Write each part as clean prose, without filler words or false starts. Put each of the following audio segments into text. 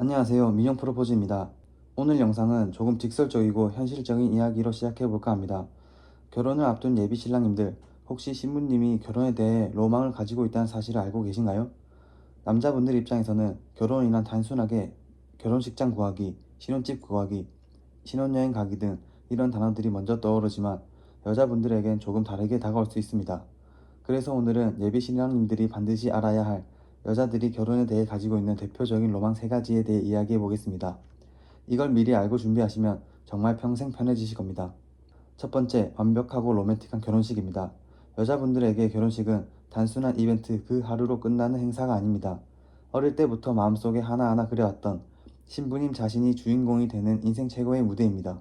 안녕하세요. 민영 프로포즈입니다. 오늘 영상은 조금 직설적이고 현실적인 이야기로 시작해볼까 합니다. 결혼을 앞둔 예비 신랑님들, 혹시 신부님이 결혼에 대해 로망을 가지고 있다는 사실을 알고 계신가요? 남자분들 입장에서는 결혼이란 단순하게 결혼식장 구하기, 신혼집 구하기, 신혼여행 가기 등 이런 단어들이 먼저 떠오르지만 여자분들에겐 조금 다르게 다가올 수 있습니다. 그래서 오늘은 예비 신랑님들이 반드시 알아야 할 여자들이 결혼에 대해 가지고 있는 대표적인 로망 3가지에 대해 이야기해 보겠습니다. 이걸 미리 알고 준비하시면 정말 평생 편해지실 겁니다. 첫 번째, 완벽하고 로맨틱한 결혼식입니다. 여자분들에게 결혼식은 단순한 이벤트 그 하루로 끝나는 행사가 아닙니다. 어릴 때부터 마음속에 하나하나 그려왔던 신부님 자신이 주인공이 되는 인생 최고의 무대입니다.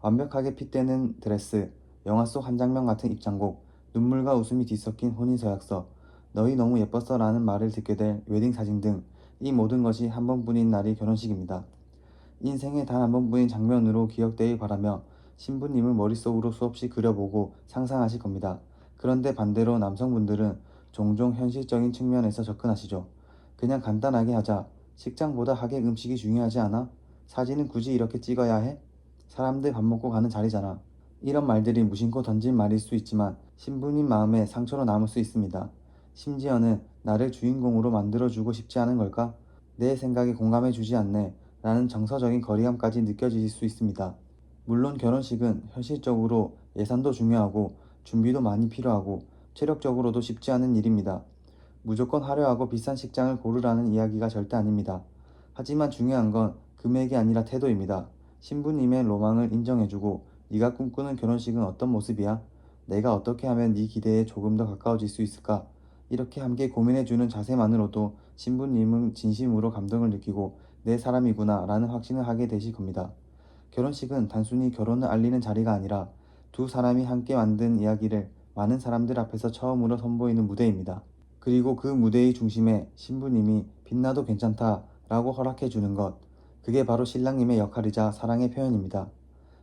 완벽하게 핏대는 드레스, 영화 속 한 장면 같은 입장곡, 눈물과 웃음이 뒤섞인 혼인서약서, 너희 너무 예뻤어 라는 말을 듣게 될 웨딩 사진 등 이 모든 것이 한 번뿐인 날이 결혼식입니다. 인생에 단 한 번뿐인 장면으로 기억되길 바라며 신부님을 머릿속으로 수없이 그려보고 상상하실 겁니다. 그런데 반대로 남성분들은 종종 현실적인 측면에서 접근하시죠. 그냥 간단하게 하자. 식장보다 하객 음식이 중요하지 않아? 사진은 굳이 이렇게 찍어야 해? 사람들 밥 먹고 가는 자리잖아. 이런 말들이 무심코 던진 말일 수 있지만 신부님 마음에 상처로 남을 수 있습니다. 심지어는 나를 주인공으로 만들어주고 싶지 않은 걸까? 내 생각에 공감해주지 않네. 라는 정서적인 거리감까지 느껴질 수 있습니다. 물론 결혼식은 현실적으로 예산도 중요하고 준비도 많이 필요하고 체력적으로도 쉽지 않은 일입니다. 무조건 화려하고 비싼 식장을 고르라는 이야기가 절대 아닙니다. 하지만 중요한 건 금액이 아니라 태도입니다. 신부님의 로망을 인정해주고 네가 꿈꾸는 결혼식은 어떤 모습이야? 내가 어떻게 하면 네 기대에 조금 더 가까워질 수 있을까? 이렇게 함께 고민해주는 자세만으로도 신부님은 진심으로 감동을 느끼고 내 사람이구나 라는 확신을 하게 되실 겁니다. 결혼식은 단순히 결혼을 알리는 자리가 아니라 두 사람이 함께 만든 이야기를 많은 사람들 앞에서 처음으로 선보이는 무대입니다. 그리고 그 무대의 중심에 신부님이 빛나도 괜찮다 라고 허락해 주는 것. 그게 바로 신랑님의 역할이자 사랑의 표현입니다.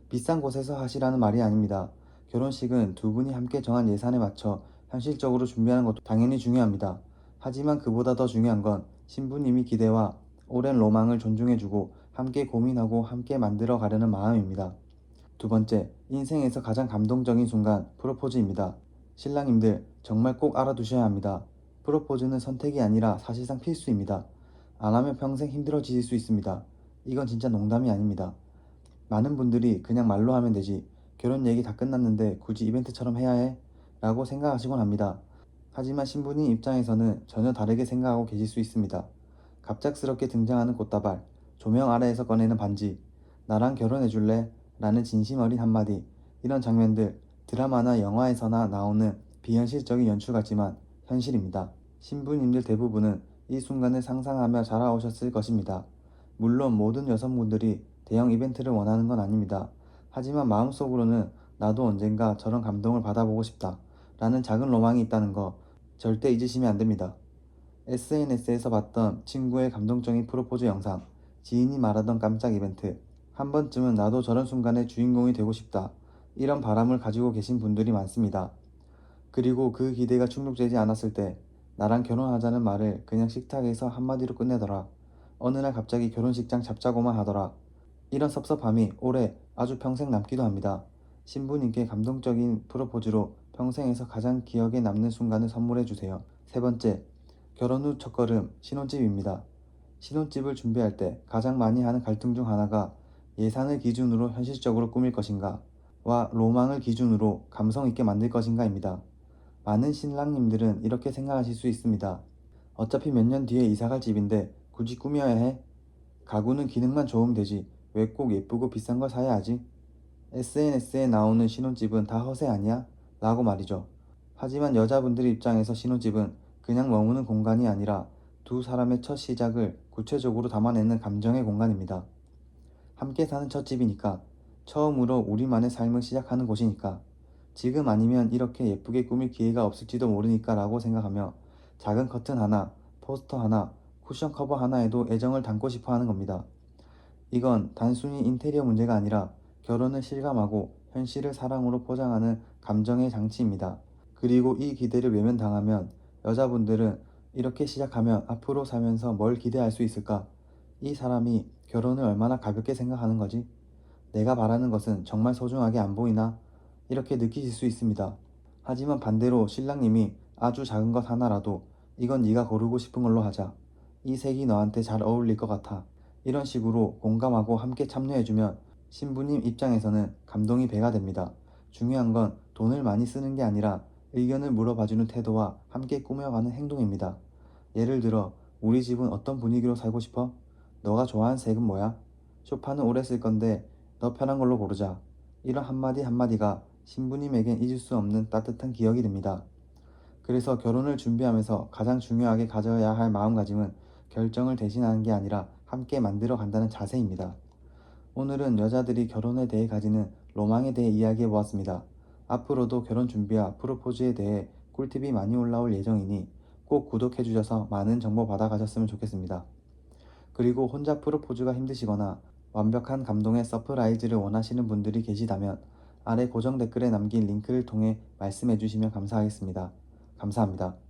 비싼 곳에서 하시라는 말이 아닙니다. 결혼식은 두 분이 함께 정한 예산에 맞춰 현실적으로 준비하는 것도 당연히 중요합니다. 하지만 그보다 더 중요한 건 신부님이 기대와 오랜 로망을 존중해주고 함께 고민하고 함께 만들어 가려는 마음입니다. 두 번째, 인생에서 가장 감동적인 순간, 프로포즈입니다. 신랑님들, 정말 꼭 알아두셔야 합니다. 프로포즈는 선택이 아니라 사실상 필수입니다. 안 하면 평생 힘들어지실 수 있습니다. 이건 진짜 농담이 아닙니다. 많은 분들이 그냥 말로 하면 되지, 결혼 얘기 다 끝났는데 굳이 이벤트처럼 해야 해? 라고 생각하시곤 합니다. 하지만 신부님 입장에서는 전혀 다르게 생각하고 계실 수 있습니다. 갑작스럽게 등장하는 꽃다발, 조명 아래에서 꺼내는 반지, 나랑 결혼해줄래? 라는 진심 어린 한마디, 이런 장면들 드라마나 영화에서나 나오는 비현실적인 연출 같지만 현실입니다. 신부님들 대부분은 이 순간을 상상하며 자라오셨을 것입니다. 물론 모든 여성분들이 대형 이벤트를 원하는 건 아닙니다. 하지만 마음속으로는 나도 언젠가 저런 감동을 받아보고 싶다 라는 작은 로망이 있다는 거 절대 잊으시면 안 됩니다. SNS에서 봤던 친구의 감동적인 프로포즈 영상, 지인이 말하던 깜짝 이벤트, 한 번쯤은 나도 저런 순간의 주인공이 되고 싶다. 이런 바람을 가지고 계신 분들이 많습니다. 그리고 그 기대가 충족되지 않았을 때 나랑 결혼하자는 말을 그냥 식탁에서 한마디로 끝내더라. 어느 날 갑자기 결혼식장 잡자고만 하더라. 이런 섭섭함이 오래 아주 평생 남기도 합니다. 신부님께 감동적인 프로포즈로 평생에서 가장 기억에 남는 순간을 선물해 주세요. 세 번째, 결혼 후 첫걸음 신혼집입니다. 신혼집을 준비할 때 가장 많이 하는 갈등 중 하나가 예산을 기준으로 현실적으로 꾸밀 것인가 와 로망을 기준으로 감성 있게 만들 것인가입니다. 많은 신랑님들은 이렇게 생각하실 수 있습니다. 어차피 몇 년 뒤에 이사갈 집인데 굳이 꾸며야 해? 가구는 기능만 좋으면 되지. 왜 꼭 예쁘고 비싼 걸 사야 하지? SNS에 나오는 신혼집은 다 허세 아니야? 라고 말이죠. 하지만 여자분들 입장에서 신혼집은 그냥 머무는 공간이 아니라 두 사람의 첫 시작을 구체적으로 담아내는 감정의 공간입니다. 함께 사는 첫 집이니까, 처음으로 우리만의 삶을 시작하는 곳이니까, 지금 아니면 이렇게 예쁘게 꾸밀 기회가 없을지도 모르니까 라고 생각하며 작은 커튼 하나, 포스터 하나, 쿠션 커버 하나에도 애정을 담고 싶어 하는 겁니다. 이건 단순히 인테리어 문제가 아니라 결혼을 실감하고 현실을 사랑으로 포장하는 감정의 장치입니다. 그리고 이 기대를 외면당하면 여자분들은 이렇게 시작하면 앞으로 살면서 뭘 기대할 수 있을까? 이 사람이 결혼을 얼마나 가볍게 생각하는 거지? 내가 바라는 것은 정말 소중하게 안 보이나? 이렇게 느끼실 수 있습니다. 하지만 반대로 신랑님이 아주 작은 것 하나라도 이건 네가 고르고 싶은 걸로 하자. 이 색이 너한테 잘 어울릴 것 같아. 이런 식으로 공감하고 함께 참여해주면 신부님 입장에서는 감동이 배가 됩니다. 중요한 건 돈을 많이 쓰는 게 아니라 의견을 물어봐주는 태도와 함께 꾸며가는 행동입니다. 예를 들어, 우리 집은 어떤 분위기로 살고 싶어? 너가 좋아하는 색은 뭐야? 소파는 오래 쓸 건데 너 편한 걸로 고르자. 이런 한마디 한마디가 신부님에겐 잊을 수 없는 따뜻한 기억이 됩니다. 그래서 결혼을 준비하면서 가장 중요하게 가져야 할 마음가짐은 결정을 대신하는 게 아니라 함께 만들어 간다는 자세입니다. 오늘은 여자들이 결혼에 대해 가지는 로망에 대해 이야기해 보았습니다. 앞으로도 결혼 준비와 프로포즈에 대해 꿀팁이 많이 올라올 예정이니 꼭 구독해 주셔서 많은 정보 받아 가셨으면 좋겠습니다. 그리고 혼자 프로포즈가 힘드시거나 완벽한 감동의 서프라이즈를 원하시는 분들이 계시다면 아래 고정 댓글에 남긴 링크를 통해 말씀해 주시면 감사하겠습니다. 감사합니다.